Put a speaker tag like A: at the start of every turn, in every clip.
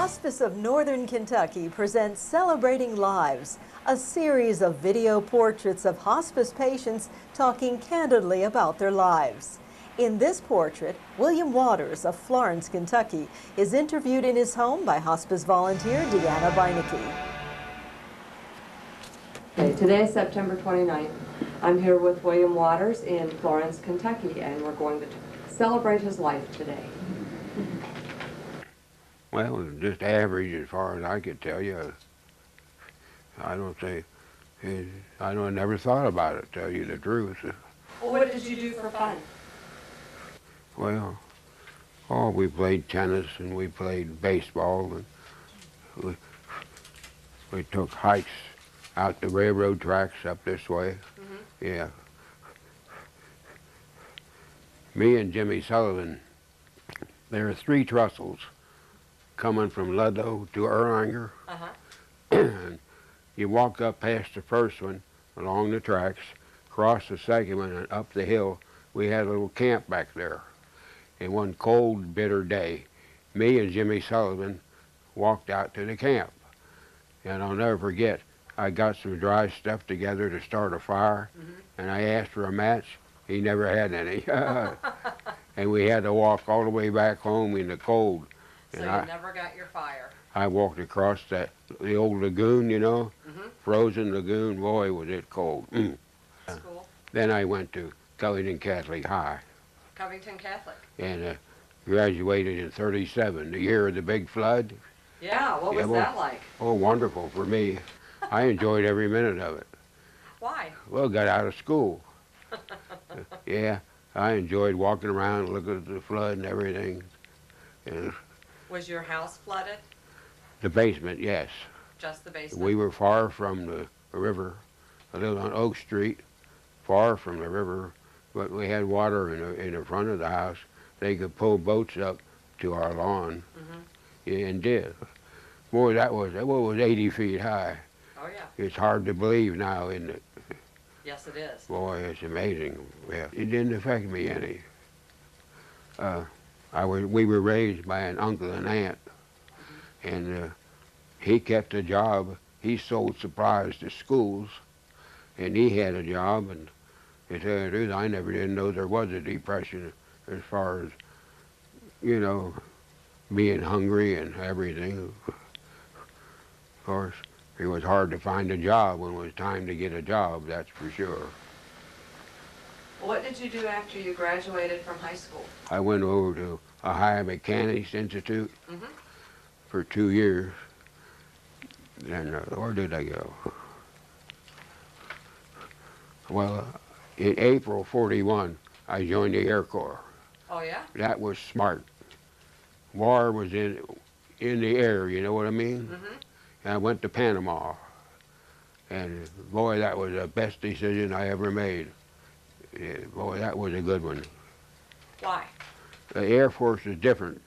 A: Hospice of Northern Kentucky presents Celebrating Lives, a series of video portraits of hospice patients talking candidly about their lives. In this portrait, William Waters of Florence, Kentucky, is interviewed in his home by hospice volunteer Deanna Beinecke.
B: Okay, today is September 29th. I'm here with William Waters in Florence, Kentucky, and we're going to celebrate his life today.
C: Well, just average as far as I could tell you. I never thought about it, to tell you the truth.
B: Well, what did you do for fun?
C: Well, we played tennis and we played baseball and we took hikes out the railroad tracks up this way. Mm-hmm. Yeah. Me and Jimmy Sullivan, there are 3 trussels coming from Ludlow to Erlanger. Uh-huh. And you walk up past the first one along the tracks, cross the second one, and up the hill. We had a little camp back there. And one cold, bitter day, me and Jimmy Sullivan walked out to the camp. And I'll never forget, I got some dry stuff together to start a fire, mm-hmm. and I asked for a match. He never had any. And we had to walk all the way back home in the cold.
B: So you never got your fire.
C: I walked across the old lagoon, you know, mm-hmm. frozen lagoon. Boy, was it cold. Mm.
B: School?
C: Then I went to Covington Catholic High.
B: Covington Catholic?
C: And graduated in '37, the year of the big flood.
B: Yeah, what was that like?
C: Oh, wonderful for me. I enjoyed every minute of it.
B: Why?
C: Well, got out of school. Yeah, I enjoyed walking around, looking at the flood and everything. And
B: was your house flooded?
C: The basement, yes.
B: Just the basement?
C: We were far from the river. I lived on Oak Street, far from the river, but we had water in the front of the house. They could pull boats up to our lawn, mm-hmm. Yeah, and did. Boy, that was 80 feet high.
B: Oh, yeah.
C: It's hard to believe now, isn't it?
B: Yes, it is.
C: Boy, it's amazing. Yeah, it didn't affect me any. We were raised by an uncle and aunt, mm-hmm. and he kept a job. He sold supplies to schools, and he had a job, and to tell you the truth, I never did know there was a depression as far as, you know, being hungry and everything. Of course, it was hard to find a job when it was time to get a job, that's for sure.
B: What did you do after you graduated from high school?
C: I went over to Ohio Mechanics Institute mm-hmm. for 2 years. Then where did I go? Well, in April '41, I joined the Air Corps.
B: Oh, yeah?
C: That was smart. War was in the air, you know what I mean? Mm-hmm. And I went to Panama. And boy, that was the best decision I ever made. Yeah, boy, that was a good one.
B: Why?
C: The Air Force is different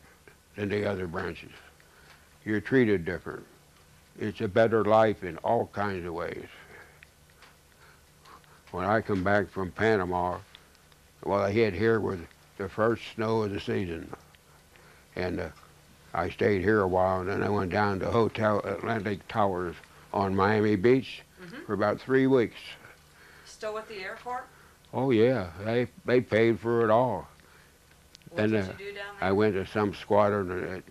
C: than the other branches. You're treated different. It's a better life in all kinds of ways. When I come back from Panama, well, I hit here with the first snow of the season. And I stayed here a while, and then I went down to Hotel Atlantic Towers on Miami Beach mm-hmm. for about 3 weeks.
B: Still with the Air Corps?
C: Oh, yeah. They paid for it all.
B: What did you do down there?
C: I went to some squadron at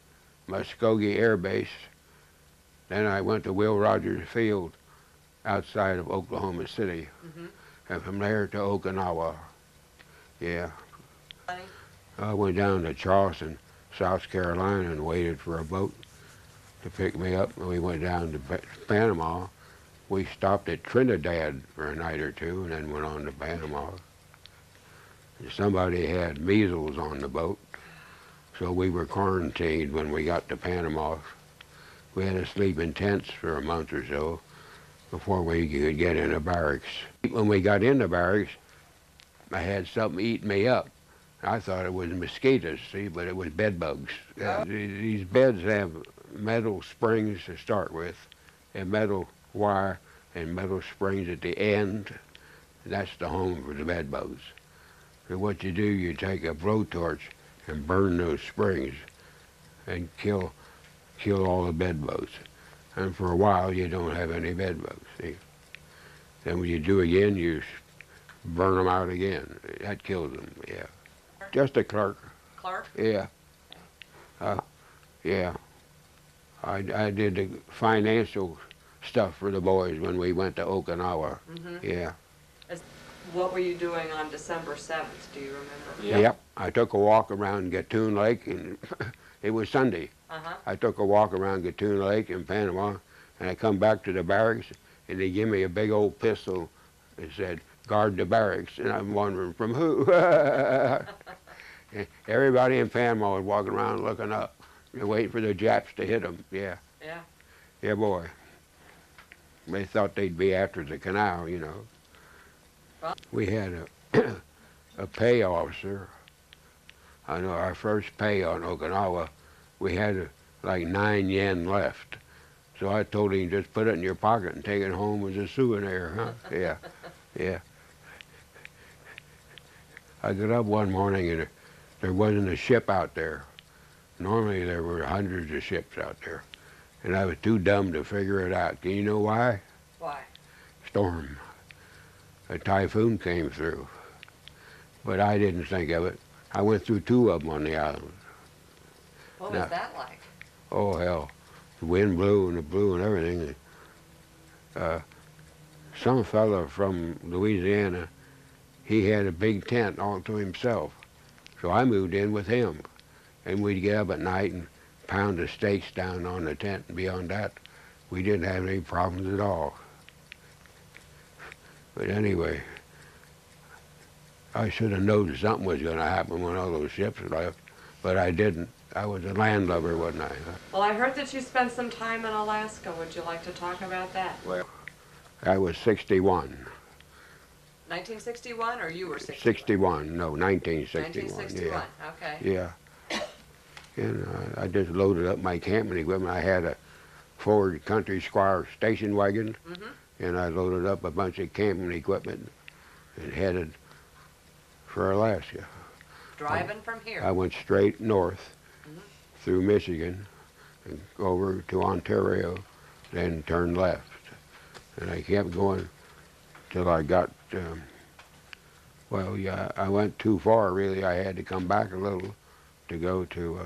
C: Muskogee Air Base. Then I went to Will Rogers Field outside of Oklahoma City. Mm-hmm. And from there to Okinawa. Yeah. I went down to Charleston, South Carolina, and waited for a boat to pick me up. And we went down to Panama. We stopped at Trinidad for a night or 2 and then went on to Panama. And somebody had measles on the boat, so we were quarantined when we got to Panama. We had to sleep in tents for a month or so before we could get in the barracks. When we got in the barracks, I had something eating me up. I thought it was mosquitoes, see, but it was bed bugs. These beds have metal springs to start with, and metal wire and metal springs at the end. That's the home for the bed bugs. So what you do, you take a blowtorch and burn those springs and kill kill all the bed bugs. And for a while, you don't have any bed bugs, see. Then when you do again, you burn them out again. That kills them, yeah. Just a clerk.
B: Clerk?
C: Yeah. Yeah. I did the financial stuff for the boys when we went to Okinawa. Yeah.
B: What were you doing on December 7th? Do you remember?
C: Yep. I took a walk around Gatun Lake, and it was Sunday. I took a walk around Gatun Lake in Panama, and I come back to the barracks, and they give me a big old pistol. It said, "Guard the barracks," and I'm wondering from who. Everybody in Panama was walking around looking up. They're waiting for the Japs to hit them. Yeah.
B: Yeah.
C: Yeah, boy. They thought they'd be after the canal, you know.
B: Well,
C: we had a pay officer. I know our first pay on Okinawa, we had like 9 yen left. So I told him, just put it in your pocket and take it home as a souvenir, huh? Yeah, yeah. I got up one morning and there wasn't a ship out there. Normally there were hundreds of ships out there. And I was too dumb to figure it out. Do you know why?
B: why?
C: Storm. A typhoon came through. But I didn't think of it. I went through 2 of them on the island.
B: What
C: Now,
B: was that like?
C: oh, hell. The wind blew and it blew and everything. Some fella from Louisiana, he had a big tent all to himself. So I moved in with him. And we'd get up at night and pound the stakes down on the tent, and beyond that, we didn't have any problems at all. But anyway, I should have known something was going to happen when all those ships left, but I didn't. I was a landlubber, wasn't I?
B: Well, I heard that you spent some time in Alaska. Would you like to talk about that?
C: Well, I was 61.
B: 1961, or you were 61?
C: 61, no, 1961.
B: 1961, okay.
C: Yeah. And I just loaded up my camping equipment. I had a Ford Country Squire station wagon, and I loaded up a bunch of camping equipment and headed for Alaska.
B: Driving from here?
C: I went straight north through Michigan and over to Ontario, then turned left. And I kept going till I got, well, yeah, I went too far, really. I had to come back a little to go to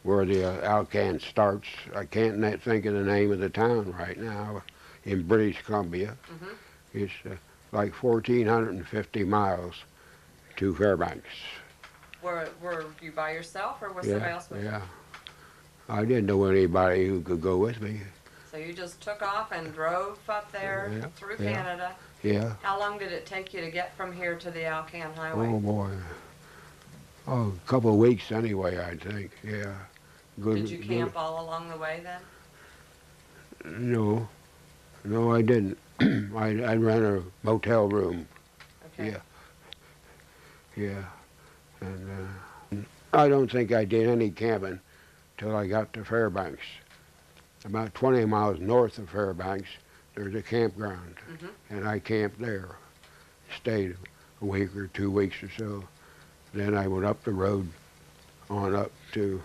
C: where the Alcan starts. I can't think of the name of the town right now, in British Columbia. It's like 1,450 miles to Fairbanks.
B: Were you by yourself, or was somebody else with you?
C: Yeah. I didn't know anybody who could go with me.
B: So you just took off and drove up there through Canada.
C: Yeah.
B: How long did it take you to get from here to the Alcan Highway?
C: Oh, boy. Oh, a couple of weeks anyway, I think, yeah. Good,
B: Did you camp all along the way then?
C: No. No, I didn't. I ran a motel room.
B: Okay.
C: Yeah. Yeah. And I don't think I did any camping till I got to Fairbanks. About 20 miles north of Fairbanks, there's a campground, and I camped there. Stayed a week or 2 weeks or so. Then I went up the road on up to,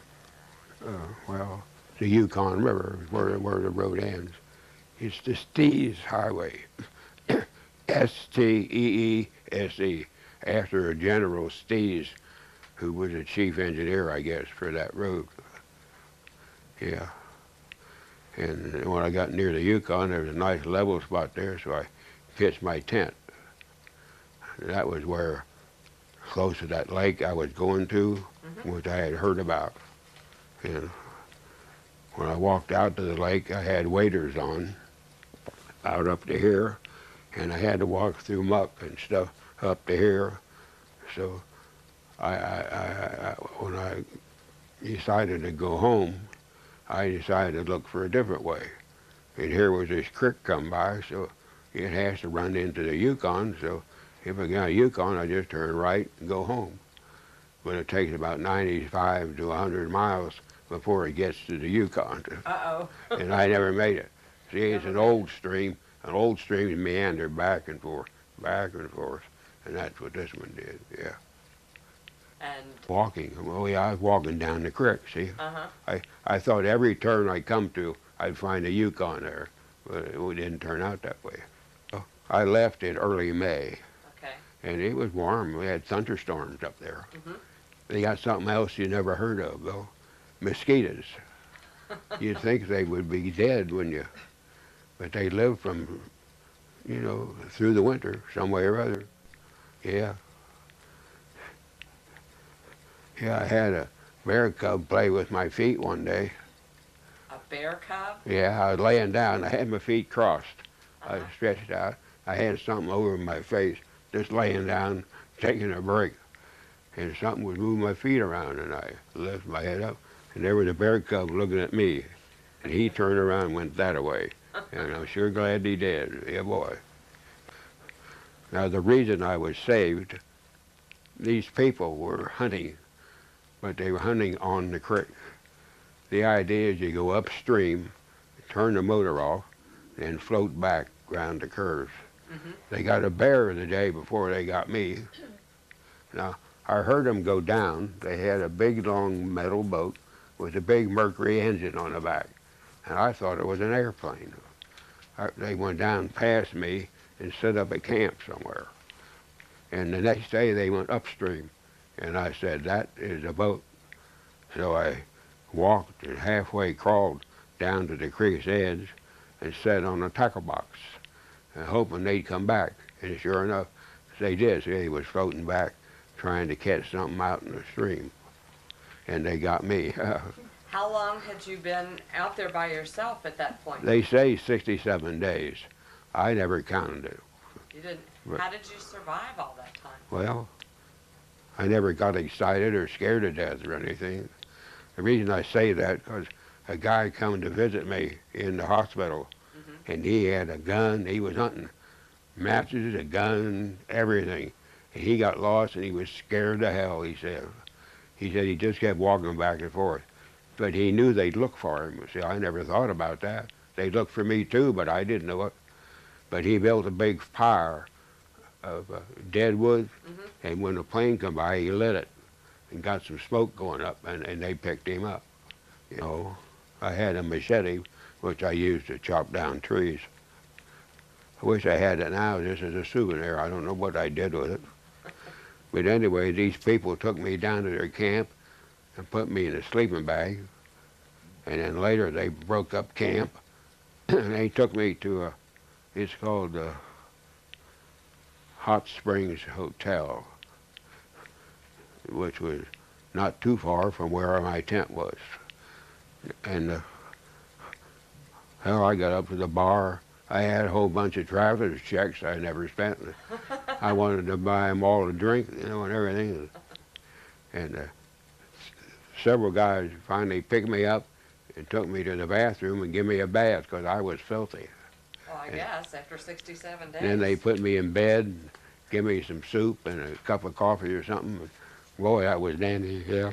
C: well, the Yukon River, where the road ends. It's the Steese Highway, S-T-E-E-S-E, after a General Steese, who was the chief engineer, I guess, for that road. Yeah. And when I got near the Yukon, there was a nice level spot there, so I pitched my tent. And that was where, close to that lake I was going to, which I had heard about. And when I walked out to the lake, I had waders on, out up to here, and I had to walk through muck and stuff up to here. So when I decided to go home, I decided to look for a different way. And here was this creek come by, so it has to run into the Yukon, so if I got a Yukon, I just turn right and go home. But it takes about 95 to 100 miles before it gets to the Yukon.
B: Uh-oh.
C: And I never made it. See, it's an old stream. An old streams meander back and forth, and that's what this one did, yeah.
B: And
C: Walking. Well, yeah, I was walking down the creek, see?
B: uh-huh.
C: I thought every turn I come to, I'd find a Yukon there, but it didn't turn out that way. I left in early May,
B: Okay.
C: and it was warm. We had thunderstorms up there.
B: Mm-hmm.
C: They got something else you never heard of, though. Mosquitoes. You'd think they would be dead, wouldn't you? But they live from, you know, through the winter, some way or other. Yeah. Yeah, I had a bear cub play with my feet one day.
B: A bear cub?
C: Yeah, I was laying down. I had my feet crossed. I
B: Uh-huh.
C: was stretched out. I had something over my face, just laying down, taking a break. And something was moving my feet around, and I lifted my head up, and there was a bear cub looking at me. And he turned around and went that way. And I'm sure glad he did. Yeah, boy. Now, the reason I was saved, these people were hunting, but they were hunting on the creek. The idea is you go upstream, turn the motor off, and float back around the curves.
B: Mm-hmm.
C: They got a bear the day before they got me. Now, I heard them go down. They had a big, long metal boat with a big Mercury engine on the back, and I thought it was an airplane. They went down past me and set up a camp somewhere. And the next day they went upstream, and I said, that is a boat. So I walked and halfway crawled down to the creek's edge and sat on a tackle box, and hoping they'd come back. And sure enough, they did. See, he was floating back, trying to catch something out in the stream. And they got me.
B: How long had you been out there by yourself at that point?
C: They say 67 days. I never counted it.
B: You didn't.
C: Right.
B: How did you survive all that time?
C: Well, I never got excited or scared to death or anything. The reason I say that, because a guy come to visit me in the hospital,
B: Mm-hmm.
C: and he had a gun. He was hunting matches, a gun, everything. And he got lost, and he was scared to hell, he said. He said he just kept walking back and forth. But he knew they'd look for him. See, I never thought about that. They'd look for me too, but I didn't know it. But he built a big fire of dead wood,
B: Mm-hmm.
C: and when the plane come by, he lit it and got some smoke going up, and they picked him up. You know, I had a machete, which I used to chop down trees. I wish I had it now just as a souvenir. I don't know what I did with it. But anyway, these people took me down to their camp and put me in a sleeping bag. And then later they broke up camp and they took me to it's called the Hot Springs Hotel, which was not too far from where my tent was. And hell, I got up to the bar. I had a whole bunch of traveler's checks I never spent. I wanted to buy them all a drink, you know, and everything. And several guys finally picked me up and took me to the bathroom and gave me a bath because I was filthy.
B: Well, I guess after 67 days.
C: Then they put me in bed, give me some soup and a cup of coffee or something. Boy, that was dandy, yeah.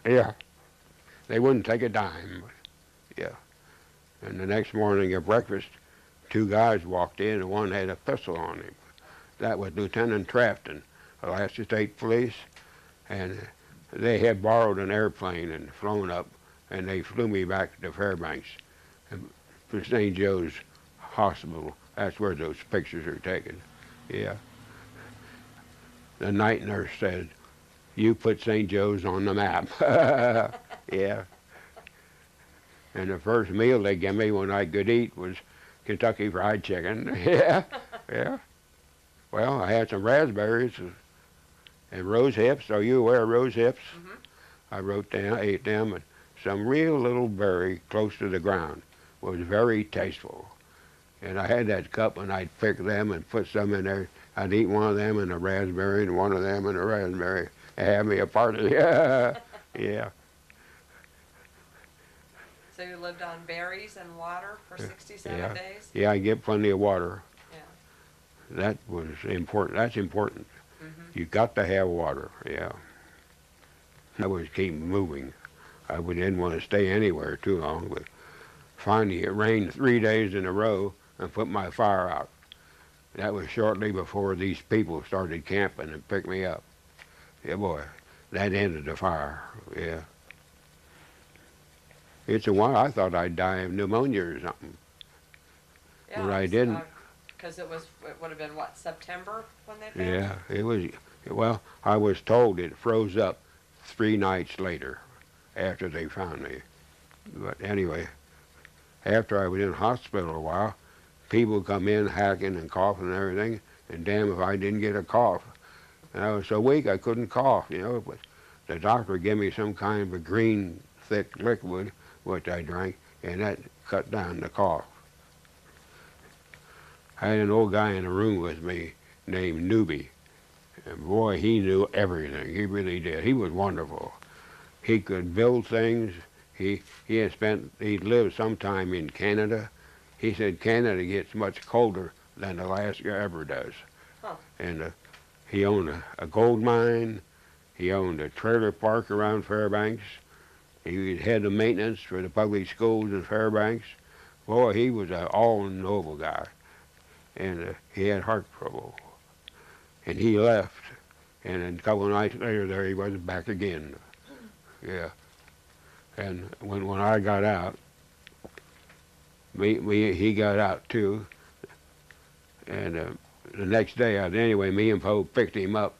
C: Yeah. They wouldn't take a dime, yeah. And the next morning at breakfast, two guys walked in and one had a pistol on him. That was Lieutenant Trafton, Alaska State Police, and they had borrowed an airplane and flown up, and they flew me back to Fairbanks, to St. Joe's Hospital. That's where those pictures are taken, yeah. The night nurse said, "You put St. Joe's on the map." Yeah. And the first meal they gave me when I could eat was Kentucky Fried Chicken. Yeah, yeah. Well, I had some raspberries and rose hips. Are you aware of rose hips?
B: Mm-hmm.
C: I ate them, and some real little berry close to the ground was very tasteful. And I had that cup, and I'd pick them and put some in there. I'd eat one of them and a raspberry, and one of them and a raspberry, and have me a party. Yeah, yeah.
B: So you lived on berries and water for 67
C: Yeah.
B: days?
C: Yeah, I get plenty of water.
B: Yeah.
C: That was important. That's important.
B: Mm-hmm.
C: You got to have water, yeah. I was keep moving. I didn't want to stay anywhere too long, but finally it rained 3 days in a row and put my fire out. That was shortly before these people started camping and picked me up. Yeah, boy. That ended the fire. Yeah. It's a while. I thought I'd die of pneumonia or something.
B: Yeah,
C: But I didn't.
B: because it would have been, what, September when they found
C: Yeah, it was. Well, I was told it froze up 3 nights later after they found me. But anyway, after I was in hospital a while, people come in hacking and coughing and everything, and damn if I didn't get a cough. And I was so weak I couldn't cough, you know. But the doctor gave me some kind of a green, thick liquid, which I drank, and that cut down the cough. I had an old guy in the room with me named Newby. And boy, he knew everything. He really did. He was wonderful. He could build things. He lived sometime in Canada. He said Canada gets much colder than Alaska ever does.
B: Huh.
C: And he owned a gold mine. He owned a trailer park around Fairbanks. He was head of maintenance for the public schools in Fairbanks. Boy, he was an all-noble guy. And he had heart trouble. And he left. And then a couple of nights later, there he was back again. Yeah. And when I got out, he got out too. And the next day, anyway, me and Poe picked him up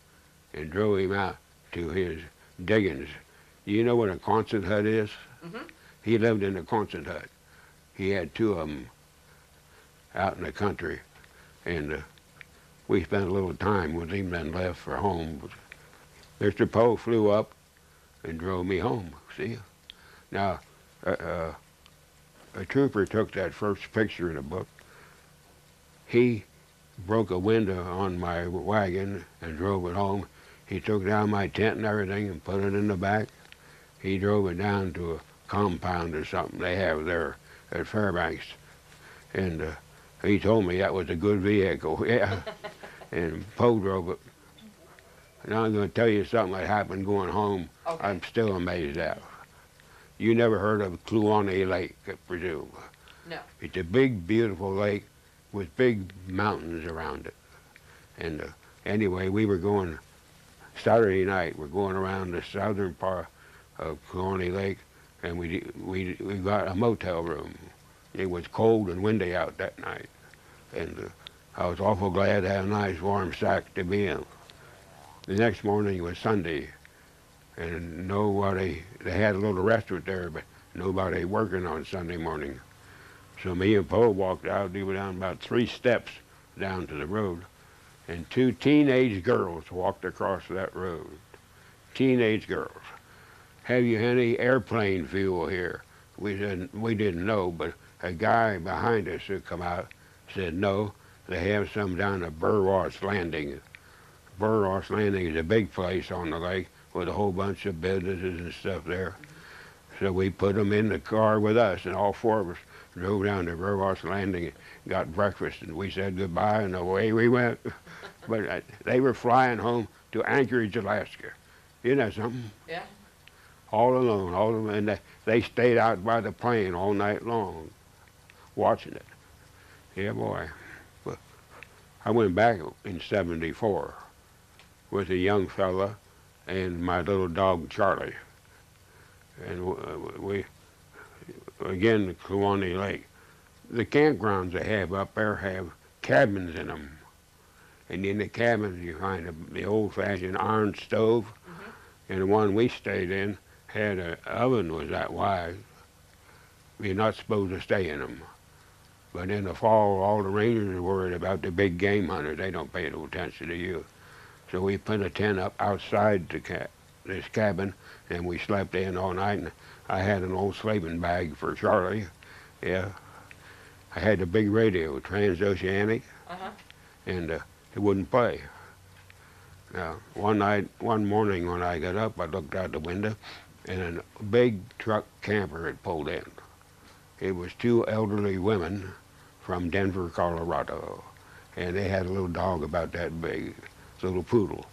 C: and drove him out to his diggings. You know what a Quonset hut is?
B: Mm-hmm.
C: He lived in a Quonset hut. He had 2 of them out in the country. And we spent a little time with him, then left for home. Mr. Poe flew up and drove me home, see? Now, a trooper took that first picture in the book. He broke a window on my wagon and drove it home. He took down my tent and everything and put it in the back. He drove it down to a compound or something they have there at Fairbanks. And he told me that was a good vehicle, yeah. And Poe drove it. Now I'm going to tell you something that happened going home.
B: Okay.
C: I'm still amazed at. You never heard of Kluane Lake, I presume?
B: No.
C: It's a big, beautiful lake with big mountains around it. And anyway, we were going Saturday night. We're going around the southern part of Kluane Lake, and we got a motel room. It was cold and windy out that night, and I was awful glad to have a nice warm sack to be in. The next morning was Sunday, and nobody, they had a little restaurant there, but nobody working on Sunday morning. So me and Poe walked out. We were down about 3 steps down to the road, and 2 teenage girls walked across that road. Teenage girls. Have you any airplane fuel here? We didn't know, but a guy behind us who come out said no, they have some down at Burwash Landing. Burwash Landing is a big place on the lake with a whole bunch of businesses and stuff there. So we put them in the car with us, and all 4 of us drove down to Burwash Landing and got breakfast, and we said goodbye, and away we went. But they were flying home to Anchorage, Alaska. Isn't that something?
B: Yeah.
C: All alone, and they stayed out by the plane all night long, watching it. Yeah, boy. But I went back in '74 with a young fella and my little dog Charlie, and we again the Kluane Lake. The campgrounds they have up there have cabins in them, and in the cabins you find the old-fashioned iron stove, and the one we stayed in had an oven was that wide. You're not supposed to stay in them. But in the fall, all the rangers are worried about the big game hunters. They don't pay no attention to you. So we put a tent up outside this cabin, and we slept in all night. And I had an old sleeping bag for Charlie. Yeah. I had a big radio, transoceanic, and it wouldn't play. Now, one morning when I got up, I looked out the window, and a big truck camper had pulled in. It was 2 elderly women from Denver, Colorado, and they had a little dog about that big, little poodle.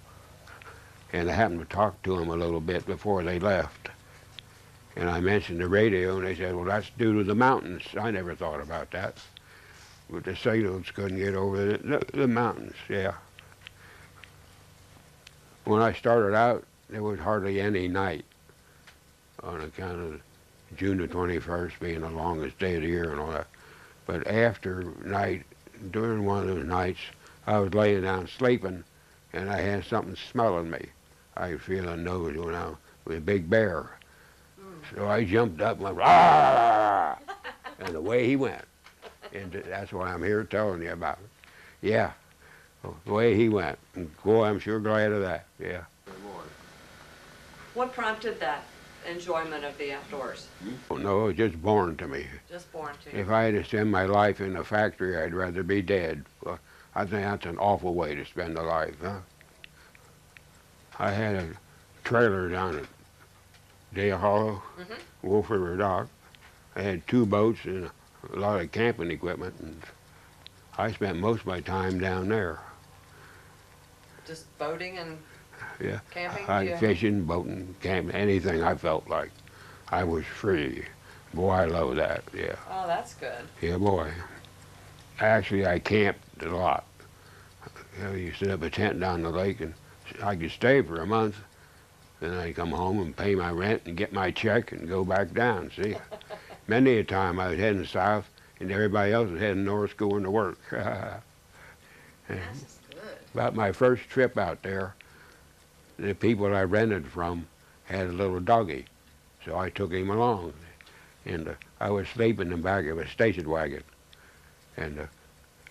C: And I happened to talk to them a little bit before they left. And I mentioned the radio, and they said, well, that's due to the mountains. I never thought about that. But the sailors couldn't get over the mountains, yeah. When I started out, there was hardly any night on account of June the 21st being the longest day of the year and all that. But after night, during one of those nights, I was laying down sleeping, and I had something smelling me. I could feel a nose going out with a big bear. So I jumped up and went, "Ah!" And away he went. And that's why I'm here telling you about it. Yeah, the way he went. And boy, I'm sure glad of that, yeah.
B: What prompted that enjoyment of the outdoors?
C: No, it was just born to me.
B: Just born to you.
C: If I had to spend my life in a factory, I'd rather be dead. Well, I think that's an awful way to spend a life, huh? I had a trailer down at Dale Hollow, Wolf River Dock. I had 2 boats and a lot of camping equipment, and I spent most of my time down there.
B: Just boating and
C: Yeah,
B: camping?
C: fishing, boating, camping, anything I felt like. I was free. Boy, I love that, yeah.
B: Oh, that's good.
C: Yeah, boy. Actually, I camped a lot. You know, you set up a tent down the lake, and I could stay for a month. Then I'd come home and pay my rent and get my check and go back down, see? Many a time I was heading south, and everybody else was heading north going to work.
B: That's good.
C: About my first trip out there, the people I rented from had a little doggy, so I took him along. And I was sleeping in the back of a station wagon. And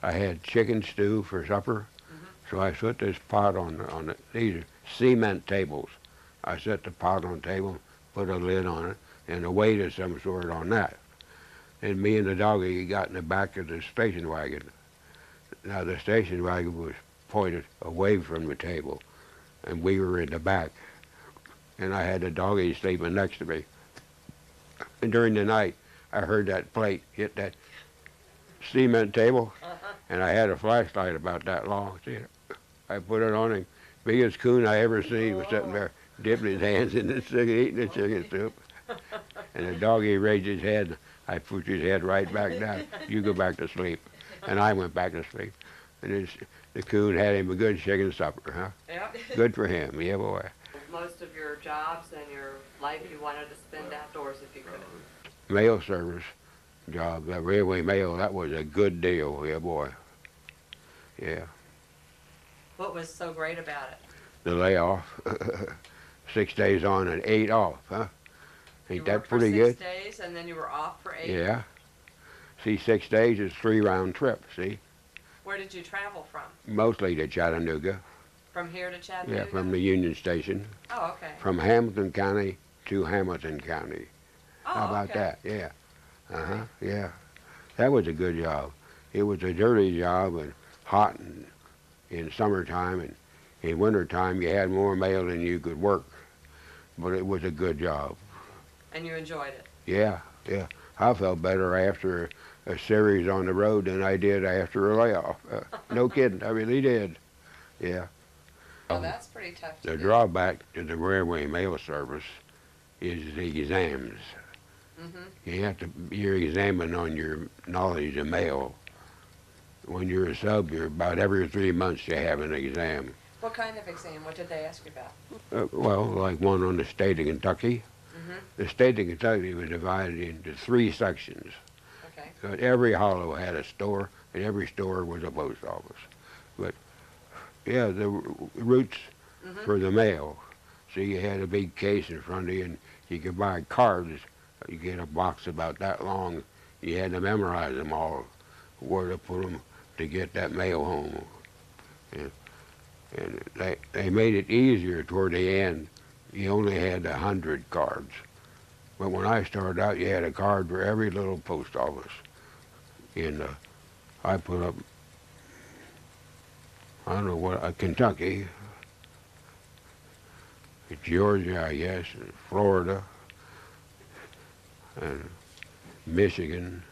C: I had chicken stew for supper, so I set this pot on these are cement tables. I set the pot on the table, put a lid on it, and a weight of some sort on that. And me and the doggy got in the back of the station wagon. Now the station wagon was pointed away from the table, and we were in the back. And I had the doggy sleeping next to me. And during the night, I heard that plate hit that cement table, and I had a flashlight about that long. See, I put it on him. Biggest coon I ever seen was sitting there dipping his hands in the chicken, eating the chicken soup. And the doggy raised his head. I pushed his head right back down. You go back to sleep. And I went back to sleep. And the coon had him a good chicken supper, huh?
B: Yeah.
C: Good for him, yeah, boy.
B: Most of your jobs and your life you wanted to spend outdoors if you could.
C: Mail service job, that railway mail, that was a good deal, yeah, boy. Yeah.
B: What was so great about it?
C: The layoff. 6 days on and 8 off, huh? Ain't that pretty
B: You worked
C: good?
B: for 6 days and then you were off for 8?
C: Yeah. See, 6 days is 3 round trips, see?
B: Where did you travel from?
C: Mostly to Chattanooga.
B: From here to Chattanooga?
C: Yeah, from the Union Station.
B: Oh, okay.
C: From Hamilton County to Hamilton County.
B: Oh,
C: How about
B: okay.
C: that? Yeah. Uh-huh, yeah. That was a good job. It was a dirty job and hot in summertime, and in wintertime you had more mail than you could work. But it was a good job.
B: And you enjoyed it?
C: Yeah, yeah. I felt better after a series on the road than I did after a layoff. No kidding, I really did. Yeah.
B: Oh, that's pretty tough to
C: The
B: do.
C: drawback to the railway mail service is the exams. You're examined on your knowledge of mail. When you're a sub, you're about every 3 months you have an exam.
B: What kind of exam? What did they ask you about?
C: Well, like one on the state of Kentucky. The state of Kentucky was divided into 3 sections.
B: Okay.
C: So every hollow had a store, and every store was a post office. But, yeah, the routes for the mail. So you had a big case in front of you, and you could buy cards. You get a box about that long. You had to memorize them all, where to put them to get that mail home. And they made it easier toward the end. You only had 100 cards. But when I started out, you had a card for every little post office. And I put up, I don't know what, Kentucky, Georgia, I guess, and Florida, and Michigan,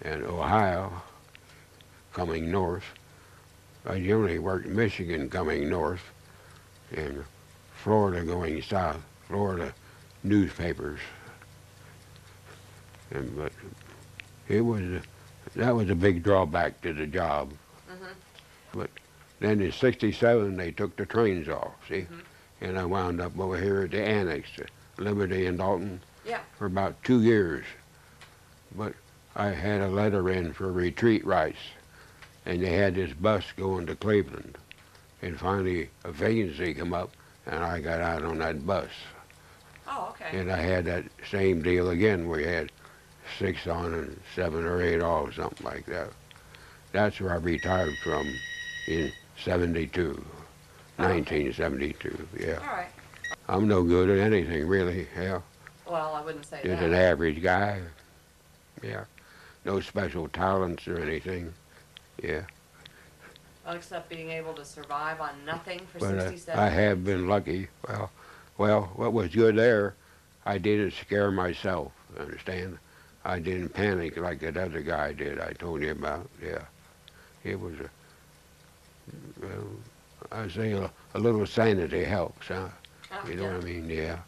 C: and Ohio coming north. I generally worked Michigan coming north, and Florida going south. Florida newspapers. But that was a big drawback to the job. But Then in '67, they took the trains off, see? And I wound up over here at the annex, Liberty and Dalton, for about 2 years. But I had a letter in for retreat rights, and they had this bus going to Cleveland. And finally, a vacancy come up, and I got out on that bus.
B: Oh, okay.
C: And I had that same deal again, where you had 6 on and 7 or 8 off, something like that. That's where I retired from in 72, 1972, yeah.
B: All right.
C: I'm no good at anything, really, yeah.
B: Well, I wouldn't say
C: Just
B: that.
C: an average guy, yeah. No special talents or anything, yeah.
B: Well, except being able to survive on nothing for
C: But
B: 67
C: I have
B: years.
C: been lucky. Well, what was good there, I didn't scare myself, understand? I didn't panic like that other guy did I told you about, yeah. It was I say a little sanity helps, huh?
B: Oh,
C: You know what I mean? Yeah.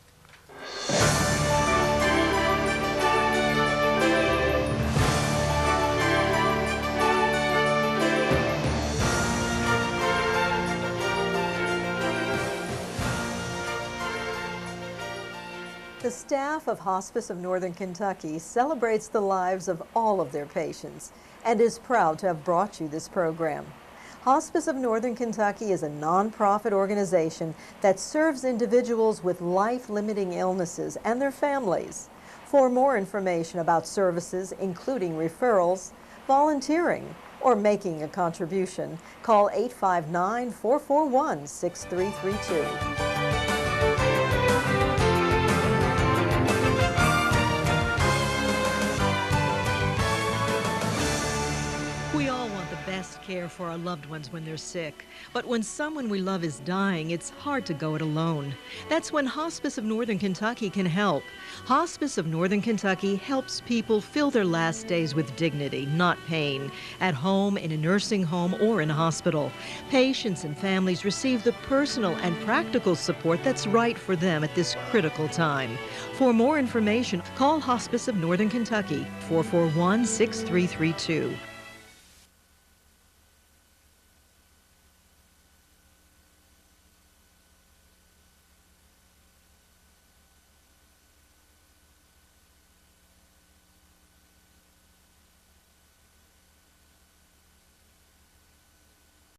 A: The staff of Hospice of Northern Kentucky celebrates the lives of all of their patients and is proud to have brought you this program. Hospice of Northern Kentucky is a nonprofit organization that serves individuals with life-limiting illnesses and their families. For more information about services, including referrals, volunteering, or making a contribution, call 859-441-6332.
D: We all want the best care for our loved ones when they're sick. But when someone we love is dying, it's hard to go it alone. That's when Hospice of Northern Kentucky can help. Hospice of Northern Kentucky helps people fill their last days with dignity, not pain, at home, in a nursing home, or in a hospital. Patients and families receive the personal and practical support that's right for them at this critical time. For more information, call Hospice of Northern Kentucky, 441-6332.